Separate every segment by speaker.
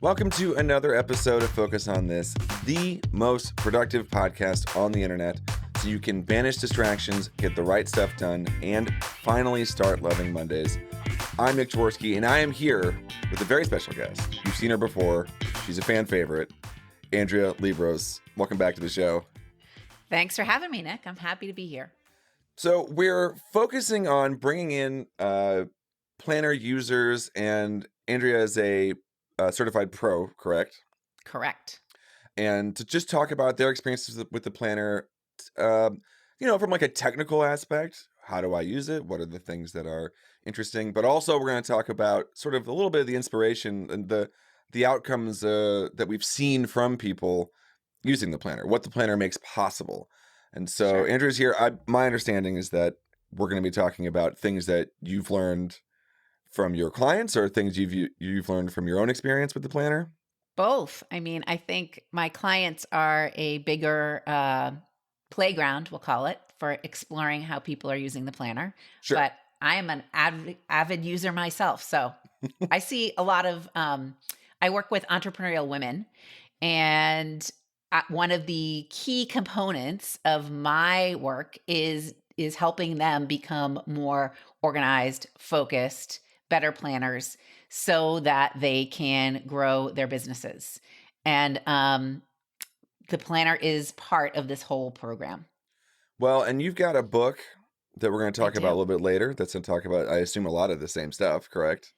Speaker 1: Welcome to another episode of Focus on This, the most productive podcast on the internet, so you can banish distractions, get the right stuff done, and finally start loving Mondays. I'm Nick Jaworski, and I am here with a very special guest. You've seen her before. She's a fan favorite, Andrea Liebross. Welcome back to the show.
Speaker 2: Thanks for having me, Nick. I'm happy to be here.
Speaker 1: So we're focusing on bringing in planner users, and Andrea is a certified pro, correct?
Speaker 2: Correct.
Speaker 1: And to just talk about their experiences with the planner, from like a technical aspect. How do I use it? What are the things that are interesting? But also we're going to talk about sort of a little bit of the inspiration and the outcomes that we've seen from people using the planner, what the planner makes possible. And so
Speaker 2: Sure.
Speaker 1: Andrew's here. My understanding is that we're going to be talking about things that you've learned from your clients or things you've learned from your own experience with the planner.
Speaker 2: Both. I mean, I think my clients are a bigger playground, we'll call it, for exploring how people are using the planner.
Speaker 1: Sure.
Speaker 2: But I am an avid user myself. So I see a lot of, I work with entrepreneurial women, and one of the key components of my work is helping them become more organized, focused, better planners so that they can grow their businesses. And the planner is part of this whole program.
Speaker 1: Well, and you've got a book that we're going to talk
Speaker 2: I
Speaker 1: about a
Speaker 2: do.
Speaker 1: little bit later that's going to talk about, I assume, a lot of the same stuff, correct?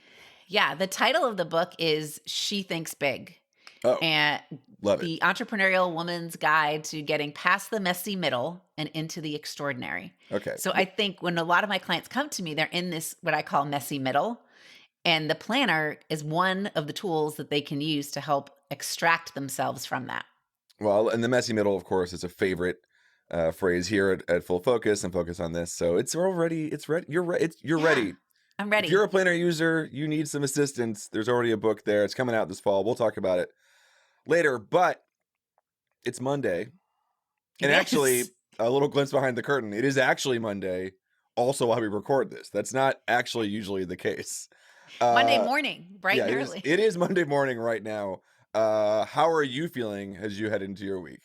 Speaker 2: Yeah, the title of the book is She Thinks Big.
Speaker 1: Oh,
Speaker 2: And
Speaker 1: love it.
Speaker 2: the entrepreneurial woman's guide to getting past the messy middle and into the extraordinary.
Speaker 1: Okay.
Speaker 2: So I think when a lot of my clients come to me, they're in this, what I call messy middle. And the planner is one of the tools that they can use to help extract themselves from that.
Speaker 1: Well, and the messy middle, of course, is a favorite phrase here at Full Focus and Focus on This. So it's ready. You're
Speaker 2: Yeah,
Speaker 1: ready.
Speaker 2: I'm ready.
Speaker 1: If you're a planner user, you need some assistance. There's already a book there. It's coming out this fall. We'll talk about it later, but it's Monday. And actually, a little glimpse behind the curtain. It is actually Monday, also while we record this. That's not actually usually the case.
Speaker 2: Monday morning, bright and
Speaker 1: Yeah,
Speaker 2: early.
Speaker 1: it is Monday morning right now. How are you feeling as you head into your week?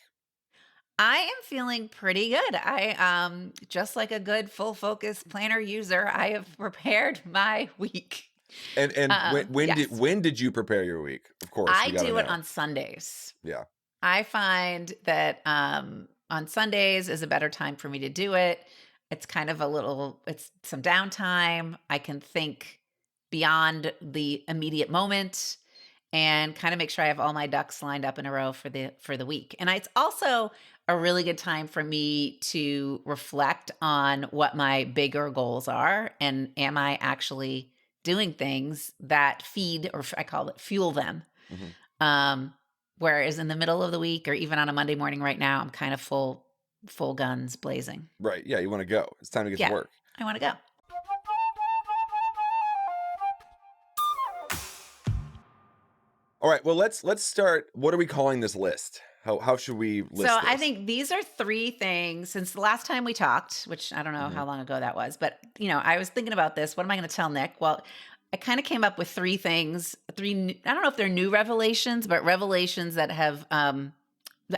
Speaker 2: I am feeling pretty good. I just like a good full focus planner user, I have prepared my week.
Speaker 1: And
Speaker 2: Yes.
Speaker 1: when did you prepare your week? Of course,
Speaker 2: I
Speaker 1: we gotta
Speaker 2: do it
Speaker 1: know.
Speaker 2: on Sundays.
Speaker 1: Yeah.
Speaker 2: I find that on Sundays is a better time for me to do it. It's kind of it's some downtime. I can think beyond the immediate moment and kind of make sure I have all my ducks lined up in a row for the week. And it's also a really good time for me to reflect on what my bigger goals are, and am I actually doing things that feed, or I call it fuel them.
Speaker 1: Mm-hmm.
Speaker 2: Whereas in the middle of the week or even on a Monday morning right now, I'm kind of full guns blazing.
Speaker 1: Right. Yeah, you want to go. It's time to get to work.
Speaker 2: I want to go.
Speaker 1: All right. Well, let's start. What are we calling this list? How should we list
Speaker 2: So
Speaker 1: this?
Speaker 2: I think these are three things since the last time we talked, which I don't know how long ago that was, but I was thinking about this. What am I going to tell Nick? Well, I kind of came up with three things. I don't know if they're new revelations, but revelations that have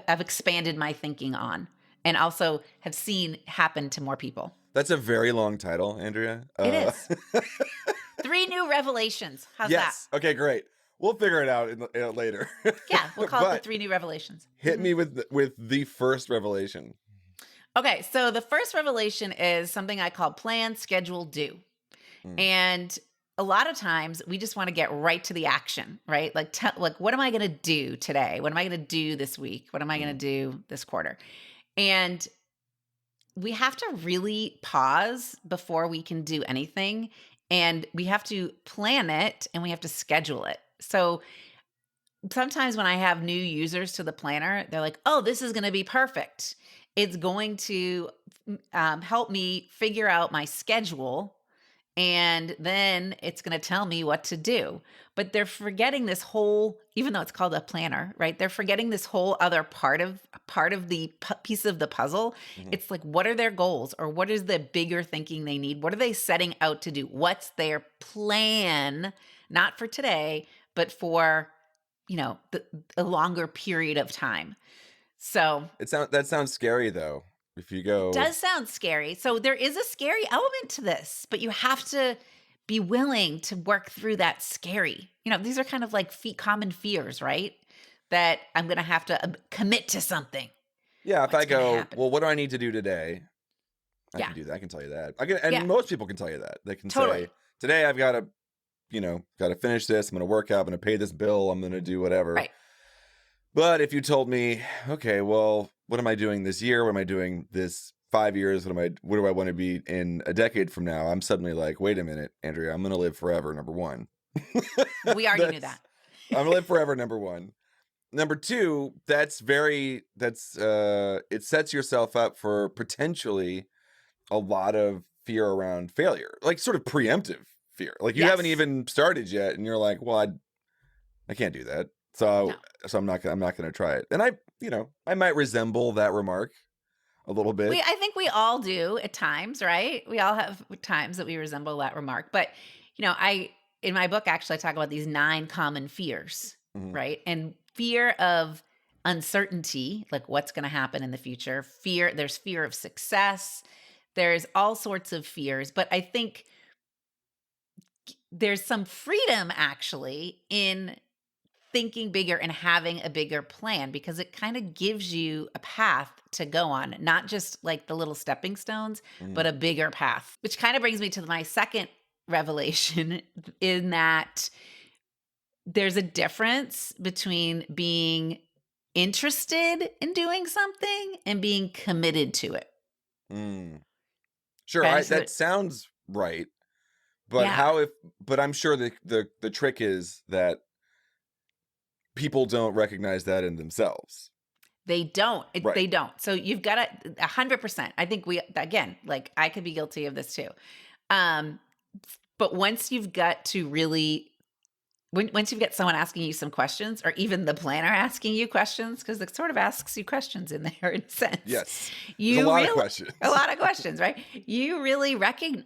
Speaker 2: expanded my thinking on, and also have seen happen to more people.
Speaker 1: That's a very long title, Andrea.
Speaker 2: It is. 3 new revelations. How's
Speaker 1: yes.
Speaker 2: that?
Speaker 1: Okay, great. We'll figure it out later.
Speaker 2: Yeah, we'll call it the 3 new revelations.
Speaker 1: Hit me with the first revelation.
Speaker 2: Okay, so the first revelation is something I call plan, schedule, do. And a lot of times we just want to get right to the action, right? Like, what am I going to do today? What am I going to do this week? What am I going to do this quarter? And we have to really pause before we can do anything. And we have to plan it and we have to schedule it. So sometimes when I have new users to the planner, they're like, oh, this is going to be perfect. It's going to help me figure out my schedule, and then it's going to tell me what to do. But they're forgetting this whole, even though it's called a planner, right? They're forgetting this whole other part of the piece of the puzzle. It's like, what are their goals, or what is the bigger thinking they need? What are they setting out to do? What's their plan, not for today, but for a longer period of time. So
Speaker 1: That sounds scary though. If you
Speaker 2: it
Speaker 1: go,
Speaker 2: does sound scary. So there is a scary element to this, but you have to be willing to work through that scary. These are kind of like common fears, right? That I'm going to have to commit to something.
Speaker 1: yeah, if I
Speaker 2: What's going to
Speaker 1: go,
Speaker 2: happen?
Speaker 1: well, what do I need to do today? I
Speaker 2: Yeah.
Speaker 1: can do that. I can tell you that. And
Speaker 2: Yeah.
Speaker 1: most people can tell you that. They can
Speaker 2: Totally.
Speaker 1: say, today I've got to, got to finish this. I'm going to work out. I'm going to pay this bill. I'm going to do whatever.
Speaker 2: Right.
Speaker 1: But if you told me, okay, well, what am I doing this year? What am I doing this 5 years? What do I want to be in a decade from now? I'm suddenly like, wait a minute, Andrea, I'm going to live forever. Number one.
Speaker 2: We already knew that.
Speaker 1: I'm going to live forever. Number one. Number two, it sets yourself up for potentially a lot of fear around failure, like sort of preemptive fear. Like you haven't
Speaker 2: Yes.
Speaker 1: even started yet, and you're like, well, I can't do that. So
Speaker 2: No.
Speaker 1: I'm not going to try it. And I might resemble that remark a little bit.
Speaker 2: I think we all do at times, right? We all have times that we resemble that remark. But, in my book, actually, I talk about these 9 common fears,
Speaker 1: Mhm.
Speaker 2: right? And fear of uncertainty, like what's going to happen in the future. There's fear of success. There's all sorts of fears. But I think there's some freedom actually in thinking bigger and having a bigger plan, because it kind of gives you a path to go on, not just like the little stepping stones,
Speaker 1: Mhm.
Speaker 2: but a bigger path, which kind of brings me to my second revelation in that there's a difference between being interested in doing something and being committed to it.
Speaker 1: Mm. Sure,
Speaker 2: Okay.
Speaker 1: that sounds right. But
Speaker 2: Yeah,
Speaker 1: but I'm sure the trick is that people don't recognize that in themselves.
Speaker 2: they don't.
Speaker 1: Right.
Speaker 2: They don't. So you've got to 100%. I think again, like I could be guilty of this too. Um, but once you've got to really once you've got someone asking you some questions, or even the planner asking you questions, because it sort of asks you questions in there in a sense.
Speaker 1: Yes. There's a
Speaker 2: You
Speaker 1: lot of
Speaker 2: really
Speaker 1: questions.
Speaker 2: a lot of questions, right? You really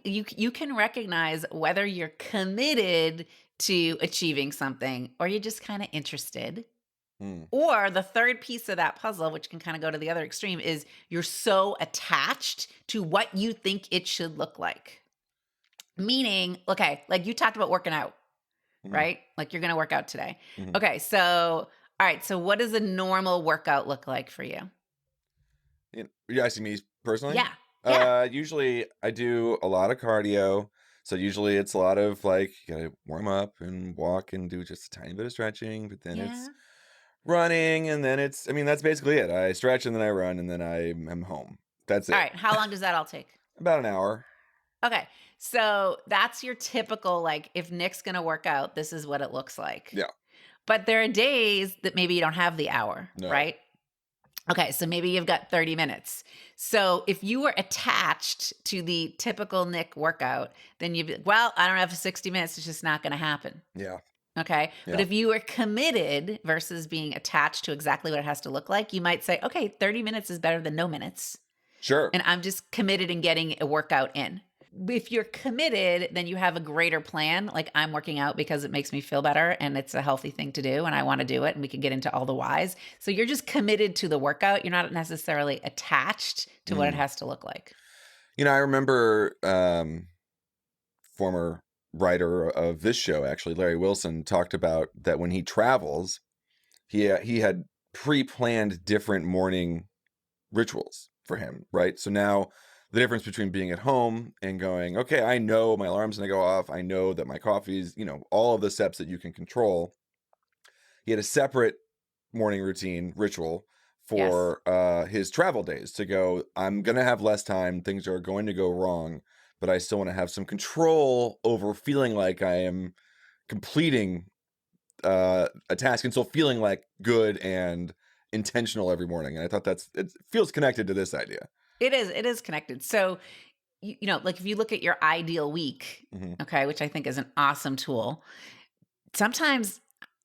Speaker 2: you can recognize whether you're committed to achieving something or you're just kind of interested.
Speaker 1: Mm.
Speaker 2: Or the third piece of that puzzle, which can kind of go to the other extreme, is you're so attached to what you think it should look like. Meaning, okay, like you talked about working out,
Speaker 1: Mhm.
Speaker 2: right? Like you're going to work out today.
Speaker 1: Mhm.
Speaker 2: Okay, so all right, so what does a normal workout look like for you?
Speaker 1: You asking me personally?
Speaker 2: Yeah. Yeah.
Speaker 1: Usually I do a lot of cardio. So usually it's a lot of like you gotta warm up and walk and do just a tiny bit of stretching, but then it's
Speaker 2: Yeah.
Speaker 1: running, and then that's basically it. I stretch and then I run and then I'm home. That's
Speaker 2: All
Speaker 1: it.
Speaker 2: right, how long does that all take?
Speaker 1: About an hour.
Speaker 2: Okay. So that's your typical, like, if Nick's going to work out, this is what it looks like.
Speaker 1: Yeah.
Speaker 2: But there are days that maybe you don't have the hour,
Speaker 1: No.
Speaker 2: right? Okay, so maybe you've got 30 minutes. So if you were attached to the typical Nick workout, then you'd be, well, I don't have 60 minutes. It's just not going to happen.
Speaker 1: Yeah.
Speaker 2: Okay. But
Speaker 1: Yeah.
Speaker 2: if you were committed versus being attached to exactly what it has to look like, you might say, okay, 30 minutes is better than no minutes.
Speaker 1: Sure.
Speaker 2: And I'm just committed in getting a workout in. If you're committed, then you have a greater plan. Like I'm working out because it makes me feel better and it's a healthy thing to do and I want to do it, and we can get into all the whys. So you're just committed to the workout. You're not necessarily attached to what it
Speaker 1: Mm.
Speaker 2: has to look like.
Speaker 1: I remember former writer of this show, actually, Larry Wilson, talked about that when he travels, he had pre-planned different morning rituals for him, right? So now the difference between being at home and going, okay, I know my alarm's gonna go off. I know that my coffee's, all of the steps that you can control. He had a separate morning routine ritual
Speaker 2: Yes.
Speaker 1: for his travel days to go, I'm gonna have less time, things are going to go wrong, but I still want to have some control over feeling like I am completing a task and still feeling like good and intentional every morning. And I thought it feels connected to this idea.
Speaker 2: It is connected. So, like if you look at your ideal week,
Speaker 1: Hmm.
Speaker 2: okay, which I think is an awesome tool, sometimes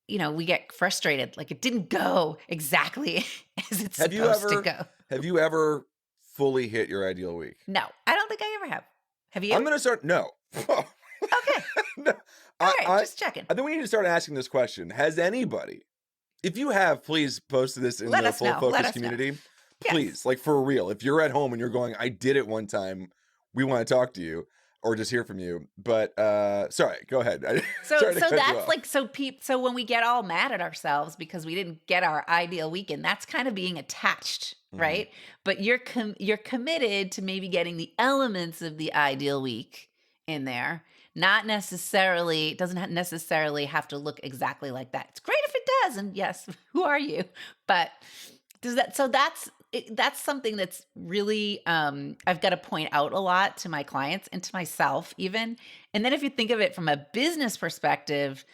Speaker 2: we get frustrated. Like it didn't go exactly as it's
Speaker 1: Have you
Speaker 2: supposed to
Speaker 1: ever
Speaker 2: go.
Speaker 1: have you ever fully hit your ideal week?
Speaker 2: No, I don't think I ever have. Have
Speaker 1: I'm
Speaker 2: you?
Speaker 1: gonna start. No.
Speaker 2: Okay.
Speaker 1: No.
Speaker 2: All
Speaker 1: I,
Speaker 2: right.
Speaker 1: I
Speaker 2: Just checking.
Speaker 1: I think we need to start asking this question. Has anybody If you have, please post this in
Speaker 2: Let
Speaker 1: the
Speaker 2: us
Speaker 1: Full
Speaker 2: know. Let
Speaker 1: Focus
Speaker 2: us know.
Speaker 1: community.
Speaker 2: Yes.
Speaker 1: Please, like for real. If you're at home and you're going, I did it one time, we want to talk to you or just hear from you. But sorry, go ahead.
Speaker 2: So
Speaker 1: Sorry to
Speaker 2: so
Speaker 1: cut you
Speaker 2: that's
Speaker 1: off.
Speaker 2: like so when we get all mad at ourselves because we didn't get our ideal weekend, that's kind of being attached,
Speaker 1: Mhm.
Speaker 2: right? But you're committed to maybe getting the elements of the ideal week in there. Not necessarily, it doesn't necessarily have to look exactly like that. It's great if it does, and yes, who are you? But does that so that's something that's really I've got to point out a lot to my clients and to myself even. And then if you think of it from a business perspective,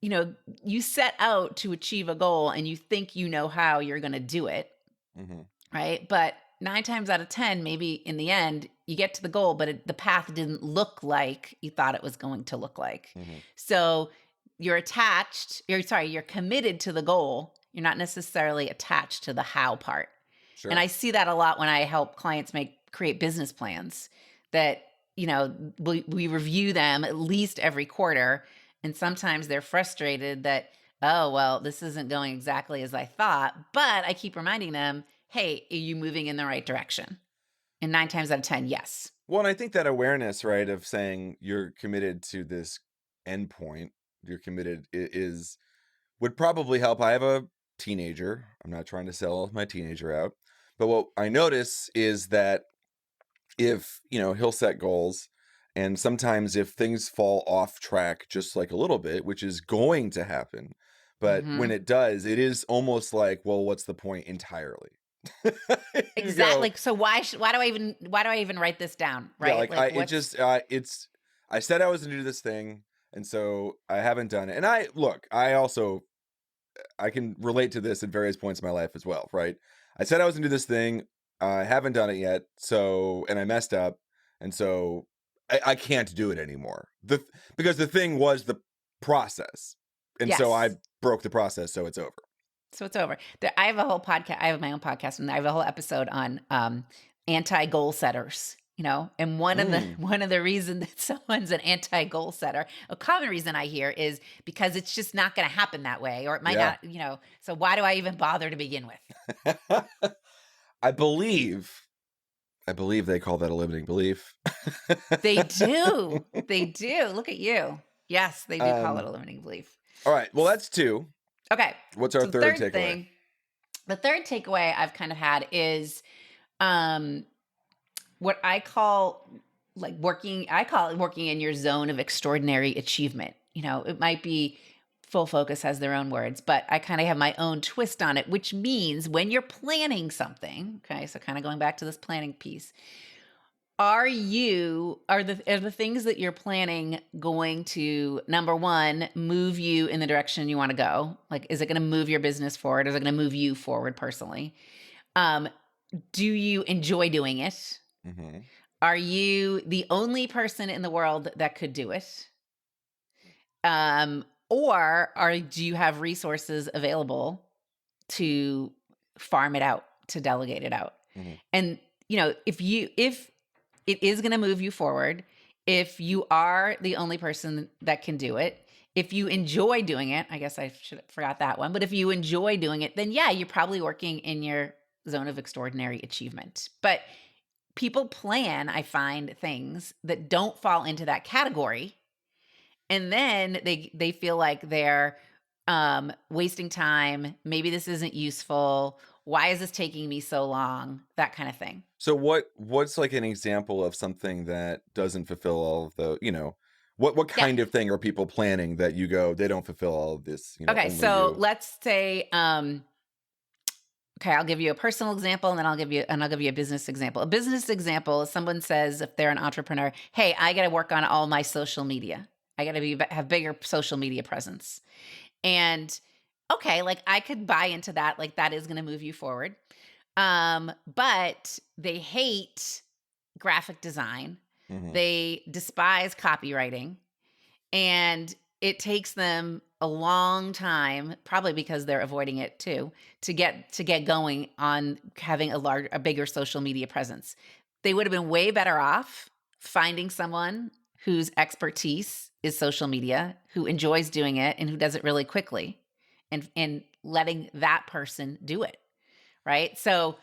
Speaker 2: you know, you set out to achieve a goal and you think you know how you're going to do it,
Speaker 1: Mhm.
Speaker 2: right? But 9 times out of 10, maybe in the end, you get to the goal, but the path didn't look like you thought it was going to look like.
Speaker 1: Mhm.
Speaker 2: So you're committed to the goal. You're not necessarily attached to the how part. And
Speaker 1: Sure.
Speaker 2: I see that a lot when I help clients create business plans that, we review them at least every quarter. And sometimes they're frustrated that, oh, well, this isn't going exactly as I thought. But I keep reminding them, hey, are you moving in the right direction? And 9 times out of 10, yes.
Speaker 1: Well, and I think that awareness, right, of saying you're committed to this endpoint, you're committed is would probably help. I have a teenager. I'm not trying to sell my teenager out. But what I notice is that if, he'll set goals and sometimes if things fall off track just like a little bit, which is going to happen, but when
Speaker 2: Mhm.
Speaker 1: it does, it is almost like, well, what's the point entirely? You go,
Speaker 2: Exactly. So why do I even write this down,
Speaker 1: yeah,
Speaker 2: right?
Speaker 1: like I
Speaker 2: Like
Speaker 1: it
Speaker 2: what's
Speaker 1: just I said I was gonna do this thing, and so I haven't done it. And I also I can relate to this at various points in my life as well, right? I said I was gonna do this thing, I haven't done it yet, so and I messed up, and so I can't do it anymore. Because the thing was the process, and so I
Speaker 2: yes.
Speaker 1: broke the process, so it's over.
Speaker 2: So it's over. I have a whole podcast. I have my own podcast, and I have a whole episode on anti-goal setters. And one of the
Speaker 1: Mm,
Speaker 2: one of the reasons that someone's an anti-goal setter, a common reason I hear is because it's just not going to happen that way, or it might
Speaker 1: yeah.
Speaker 2: not. So why do I even bother to begin with?
Speaker 1: I believe I believe they call that a limiting belief.
Speaker 2: They do. They do. Look at you. Yes, they do call it
Speaker 1: um,
Speaker 2: a limiting belief.
Speaker 1: all right. Well,
Speaker 2: S-
Speaker 1: that's two.
Speaker 2: Okay.
Speaker 1: What's our
Speaker 2: So the
Speaker 1: third
Speaker 2: third
Speaker 1: takeaway?
Speaker 2: thing, the third takeaway I've kind of had is um what I call it working in your zone of extraordinary achievement. It might be Full Focus has their own words, but I kind of have my own twist on it, which means when you're planning something, okay, so kind of going back to this planning piece, are the things that you're planning going to, number one, move you in the direction you want to go? Like, is it going to move your business forward? Is it going to move you forward personally? Um, do you enjoy doing it?
Speaker 1: Hmm.
Speaker 2: Are you the only person in the world that could do it? Do you have resources available to farm it out, to delegate it out?
Speaker 1: Hmm.
Speaker 2: And if it is going to move you forward, if you are the only person that can do it, if you enjoy doing it, I guess I should have forgot that one, but if you enjoy doing it, then yeah, you're probably working in your zone of extraordinary achievement. But people plan, I find, things that don't fall into that category, and then they feel like they're wasting time. Maybe this isn't useful. Why is this taking me so long? That kind of thing.
Speaker 1: So what's like an example of something that doesn't fulfill all of the, what
Speaker 2: Yeah.
Speaker 1: kind of thing are people planning that you go, they don't fulfill all of this,
Speaker 2: Okay.
Speaker 1: only
Speaker 2: So
Speaker 1: you.
Speaker 2: let's say, okay, I'll give you a personal example, and then I'll give you a business example. A business example is someone says, if they're an entrepreneur, hey, I got to work on all my social media. I got to have bigger social media presence. And okay, like I could buy into that, like that is going to move you forward. But they hate graphic design.
Speaker 1: Hmm.
Speaker 2: They despise copywriting, and it takes them a long time, probably because they're avoiding it too, to get going on having a bigger social media presence. They would have been way better off finding someone whose expertise is social media, who enjoys doing it and who does it really quickly, and letting that person do it, right? So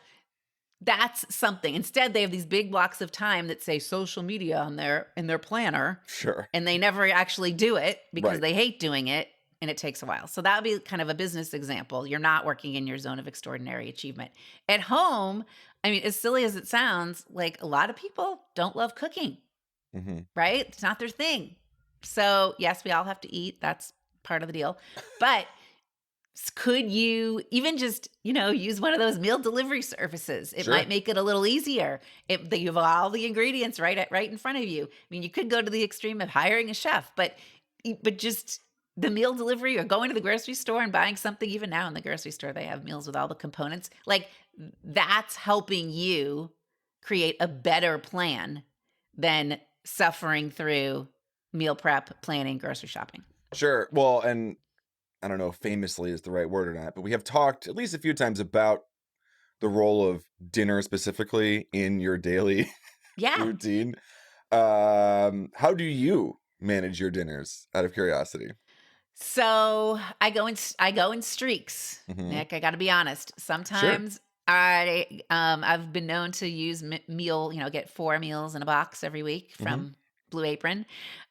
Speaker 2: that's something. Instead, they have these big blocks of time that say social media on their planner,
Speaker 1: Sure.
Speaker 2: and they never actually do it because
Speaker 1: Right.
Speaker 2: they hate doing it, and it takes a while. So that would be kind of a business example. You're not working in your zone of extraordinary achievement. At home, I mean, as silly as it sounds, like a lot of people don't love cooking,
Speaker 1: Hmm.
Speaker 2: right? It's not their thing. So, yes, we all have to eat. That's part of the deal. But could you even just, use one of those meal delivery services? It might
Speaker 1: Sure.
Speaker 2: make it a little easier. You have all the ingredients right in front of you. I mean, you could go to the extreme of hiring a chef, but just the meal delivery or going to the grocery store and buying something. Even now in the grocery store, they have meals with all the components. Like that's helping you create a better plan than suffering through meal prep, planning, grocery shopping.
Speaker 1: Sure. Well, and I don't know if famously is the right word or not, but we have talked at least a few times about the role of dinner specifically in your daily
Speaker 2: Yeah.
Speaker 1: routine. How do you manage your dinners out of curiosity?
Speaker 2: So I go in streaks,
Speaker 1: Hmm.
Speaker 2: Nick. I got to be honest.
Speaker 1: Sure.
Speaker 2: Sometimes I've been known to use meal, get 4 meals in a box every week
Speaker 1: Hmm.
Speaker 2: from Blue Apron.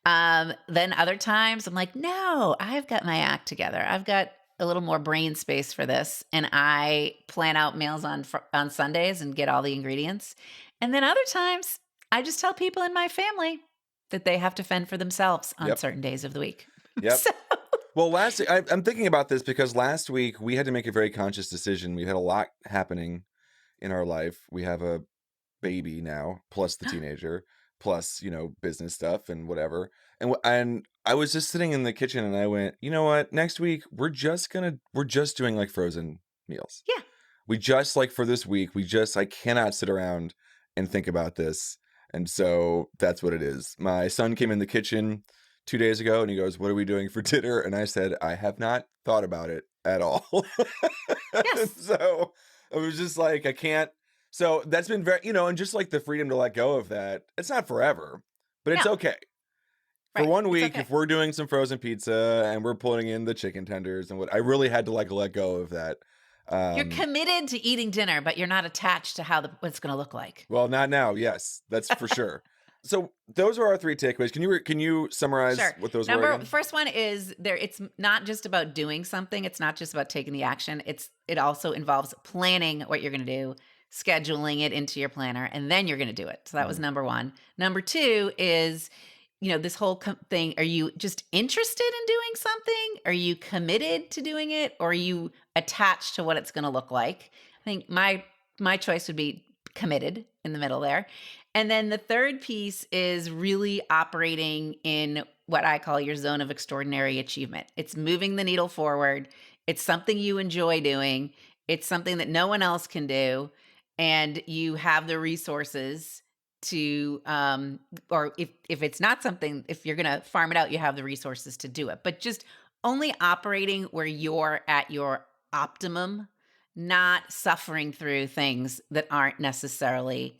Speaker 2: Then other times I'm like, no, I've got my act together. I've got a little more brain space for this, and I plan out meals on Sundays and get all the ingredients. And then other times I just tell people in my family that they have to fend for themselves on
Speaker 1: Yep.
Speaker 2: certain days of the week.
Speaker 1: Yep.
Speaker 2: So
Speaker 1: Well, I'm thinking about this because last week we had to make a very conscious decision. We had a lot happening in our life. We have a baby now, plus the teenager, plus business stuff and whatever. And I was just sitting in the kitchen and I went, you know what? Next week we're just doing like frozen meals.
Speaker 2: yeah.
Speaker 1: We just like for this week, I cannot sit around and think about this. And so that's what it is. My son came in the kitchen 2 days ago and he goes, "What are we doing for dinner?" And I said, "I have not thought about it at all." And
Speaker 2: Yes.
Speaker 1: so I was just like, I can't. So that's been very, and just like the freedom to let go of that. It's not forever, but it's
Speaker 2: No.
Speaker 1: okay. For
Speaker 2: Right.
Speaker 1: one
Speaker 2: It's
Speaker 1: week,
Speaker 2: okay.
Speaker 1: if we're doing some frozen pizza and we're pulling in the chicken tenders and what I really had to like let go of that.
Speaker 2: You're
Speaker 1: Um,
Speaker 2: committed to eating dinner, but you're not attached to what it's going to look like.
Speaker 1: well, not now. Yes, that's for sure. So those are our three takeaways. Can you summarize
Speaker 2: Sure.
Speaker 1: what those were again?
Speaker 2: First one is there. It's not just about doing something. It's not just about taking the action. It also involves planning what you're going to do, scheduling it into your planner, and then you're going to do it. So that was
Speaker 1: Mhm.
Speaker 2: number one. Number two is, this whole thing. Are you just interested in doing something? Are you committed to doing it, or are you attached to what it's going to look like? I think my choice would be committed in the middle there. And then the third piece is really operating in what I call your zone of extraordinary achievement. It's moving the needle forward. It's something you enjoy doing. It's something that no one else can do. And you have the resources to, or if it's not something, if you're going to farm it out, you have the resources to do it. But just only operating where you're at your optimum, not suffering through things that aren't necessarily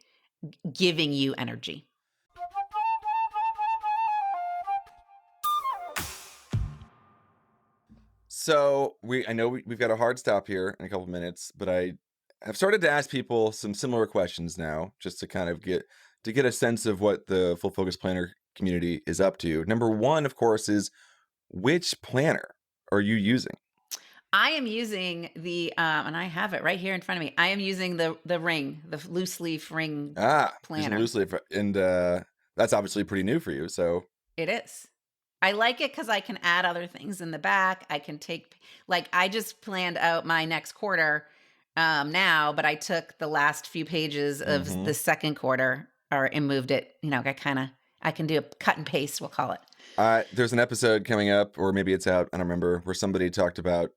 Speaker 2: giving you energy.
Speaker 1: So I know we've got a hard stop here in a couple minutes, but I have started to ask people some similar questions now, just to kind of get a sense of what the Full Focus Planner community is up to. Number one, of course, is which planner are you using?
Speaker 2: I am using and I have it right here in front of me. I am using the ring, the loose leaf ring
Speaker 1: Using
Speaker 2: planner.
Speaker 1: loose leaf, and that's obviously pretty new for you. So
Speaker 2: It is. I like it because I can add other things in the back. I can like, I just planned out my next quarter now, but I took the last few pages of
Speaker 1: mhm.
Speaker 2: the second quarter and moved it. I can do a cut and paste, we'll call it.
Speaker 1: There's an episode coming up, or maybe it's out, I don't remember, where somebody talked about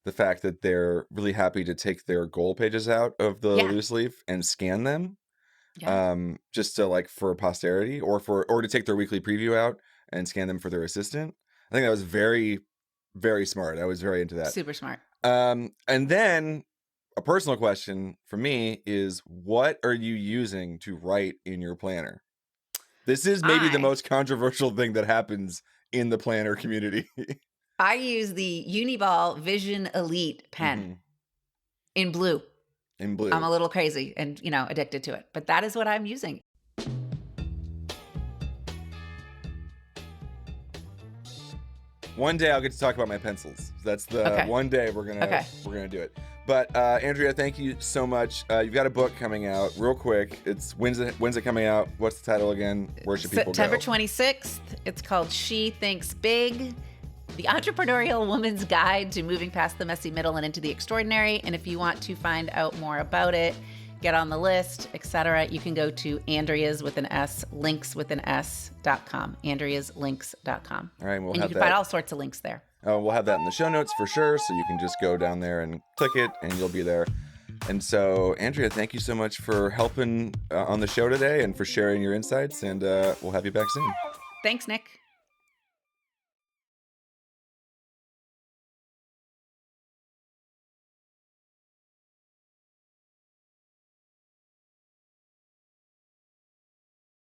Speaker 1: the fact that they're really happy to take their goal pages out of the
Speaker 2: Yeah.
Speaker 1: loose leaf and scan them,
Speaker 2: Yeah.
Speaker 1: just to like for posterity, or to take their weekly preview out and scan them for their assistant. I think that was very, very smart. I was very into that.
Speaker 2: Super smart.
Speaker 1: And then a personal question for me is, what are you using to write in your planner? This is maybe the
Speaker 2: I
Speaker 1: most controversial thing that happens in the planner community.
Speaker 2: I use the Uniball Vision Elite pen in blue.
Speaker 1: In blue.
Speaker 2: I'm a little crazy and, addicted to it, but that is what I'm using.
Speaker 1: One day I'll get to talk about my pencils. That's the one day we're gonna do it. But Andrea, thank you so much. You've got a book coming out real quick. When's it coming out? What's the title again? Where should people
Speaker 2: September
Speaker 1: go?
Speaker 2: 26th. It's called She Thinks Big: The Entrepreneurial Woman's Guide to Moving Past the Messy Middle and into the Extraordinary. And if you want to find out more about it, get on the list, etc., you can go to Andrea's with an S, links.com, andreaslinks.com.
Speaker 1: All right,
Speaker 2: and you can find all sorts of links there.
Speaker 1: We'll have that in the show notes for sure, so you can just go down there and click it, and you'll be there. And so, Andrea, thank you so much for helping on the show today and for sharing your insights, and we'll have you back soon.
Speaker 2: Thanks, Nick.